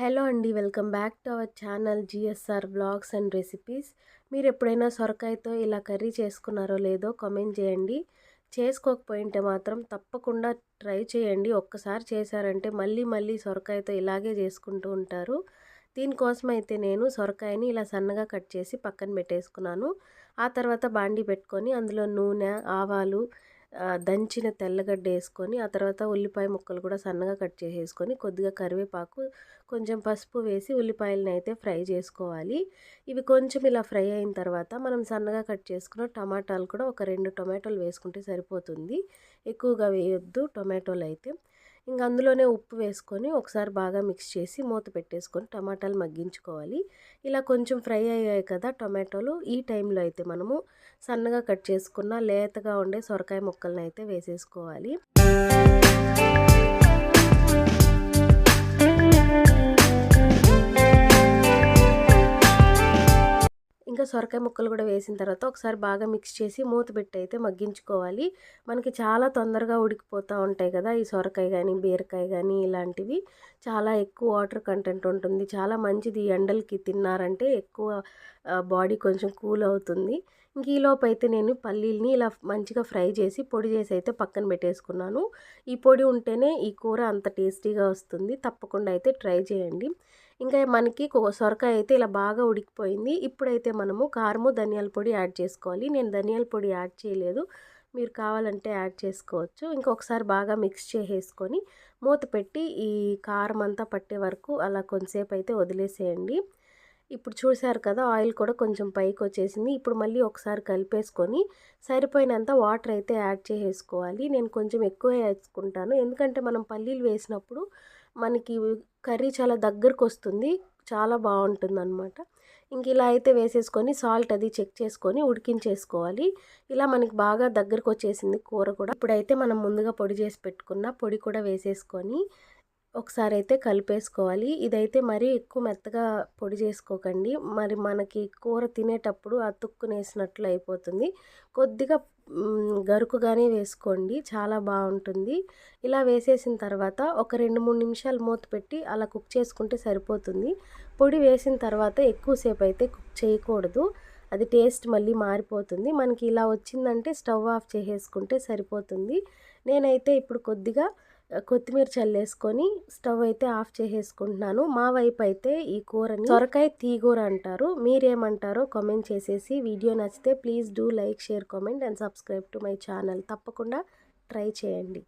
Hello అండి. Welcome back to our channel GSR vlogs and recipes. మీరు ఎప్పుడైనా సొరకాయతో ఇలా కర్రీ చేసుకున్నారో లేదో కామెంట్ చేయండి. చేసుకోకపోయింటే మాత్రం తప్పకుండా ట్రై చేయండి. ఒక్కసారి చేశారంటే మళ్ళీ మళ్ళీ సొరకాయతో ఇలాగే చేసుకుంటూ ఉంటారు. దీనికోసం అయితే నేను సొరకాయని ఇలా సన్నగా కట్ చేసి పక్కన పెట్టేసుకున్నాను. ఆ తర్వాత బాండీ పెట్టుకొని అందులో నూనె, ఆవాలు, దంచిన తెల్లగడ్డ వేసుకొని, ఆ తర్వాత ఉల్లిపాయ ముక్కలు కూడా సన్నగా కట్ చేసేసుకొని, కొద్దిగా కరివేపాకు, కొంచెం పసుపు వేసి ఉల్లిపాయలను అయితే ఫ్రై చేసుకోవాలి. ఇవి కొంచెం ఇలా ఫ్రై అయిన తర్వాత మనం సన్నగా కట్ చేసుకున్న టమాటాలు కూడా ఒక 2 టొమాటోలు వేసుకుంటే సరిపోతుంది. ఎక్కువగా వేయొద్దు టొమాటోలు అయితే. ఇంక అందులోనే ఉప్పు వేసుకొని ఒకసారి బాగా మిక్స్ చేసి మూత పెట్టేసుకొని టమాటాలు మగ్గించుకోవాలి. ఇలా కొంచెం ఫ్రై అయ్యాయి కదా టొమాటోలు. ఈ టైంలో అయితే మనము సన్నగా కట్ చేసుకున్న లేతగా ఉండే సొరకాయ ముక్కలను అయితే వేసేసుకోవాలి. ఇంకా సొరకాయ ముక్కలు కూడా వేసిన తర్వాత ఒకసారి బాగా మిక్స్ చేసి మూత పెట్టి అయితే మగ్గించుకోవాలి. మనకి చాలా తొందరగా ఉడికిపోతూ ఉంటాయి కదా ఈ సొరకాయ కానీ బీరకాయ కానీ ఇలాంటివి. చాలా ఎక్కువ వాటర్ కంటెంట్ ఉంటుంది. చాలా మంచిది ఎండలకి తిన్నారంటే ఎక్కువ బాడీ కొంచెం కూల్ అవుతుంది. ఇంక ఈలోపు అయితే నేను పల్లీల్ని ఇలా మంచిగా ఫ్రై చేసి పొడి చేసి అయితే పక్కన పెట్టేసుకున్నాను. ఈ పొడి ఉంటేనే ఈ కూర అంత టేస్టీగా వస్తుంది. తప్పకుండా అయితే ట్రై చేయండి. ఇంకా మనకి సొరకాయ అయితే ఇలా బాగా ఉడికిపోయింది. ఇప్పుడైతే మనము కారము, ధనియాల పొడి యాడ్ చేసుకోవాలి. నేను ధనియాల పొడి యాడ్ చేయలేదు. మీరు కావాలంటే యాడ్ చేసుకోవచ్చు. ఇంకొకసారి బాగా మిక్స్ చేసేసుకొని మూత పెట్టి ఈ కారం అంతా పట్టే వరకు అలా కొంతసేపు అయితే వదిలేసేయండి. ఇప్పుడు చూసారు కదా ఆయిల్ కూడా కొంచెం పైకి వచ్చేసింది. ఇప్పుడు మళ్ళీ ఒకసారి కలిపేసుకొని సరిపోయినంత వాటర్ అయితే యాడ్ చేసేసుకోవాలి. నేను కొంచెం ఎక్కువ వేసుకుంటాను. ఎందుకంటే మనం పల్లీలు వేసినప్పుడు మనకి కర్రీ చాలా దగ్గరకు వస్తుంది. చాలా బాగుంటుందన్నమాట. ఇంక ఇలా అయితే వేసేసుకొని సాల్ట్ అది చెక్ చేసుకొని ఉడికించేసుకోవాలి. ఇలా మనకి బాగా దగ్గరకు వచ్చేసింది కూర కూడా. ఇప్పుడైతే మనం ముందుగా పొడి చేసి పెట్టుకున్న పొడి కూడా వేసేసుకొని ఒకసారి అయితే కలిపేసుకోవాలి. ఇదైతే మరీ ఎక్కువ మెత్తగా పొడి చేసుకోకండి. మరి మనకి కూర తినేటప్పుడు అతుక్కునేసినట్లు అయిపోతుంది. కొద్దిగా గరుకుగానే వేసుకోండి. చాలా బాగుంటుంది. ఇలా వేసేసిన తర్వాత ఒక 2-3 నిమిషాలు మూత పెట్టి అలా కుక్ చేసుకుంటే సరిపోతుంది. పొడి వేసిన తర్వాత ఎక్కువసేపు అయితే కుక్ చేయకూడదు. అది టేస్ట్ మళ్ళీ మారిపోతుంది. మనకి ఇలా వచ్చిందంటే స్టవ్ ఆఫ్ చేసేసుకుంటే సరిపోతుంది. నేనైతే ఇప్పుడు కొద్దిగా కొత్తిమీర చల్లేసుకొని స్టవ్ అయితే ఆఫ్ చేసేసుకుంటున్నాను. మా వైపు అయితే ఈ కూరని సొరకాయ తీగూర అంటారు. మీరేమంటారో కామెంట్ చేసేసి వీడియో నచ్చితే please do like, share, comment and subscribe to my channel. తప్పకుండా ట్రై చేయండి.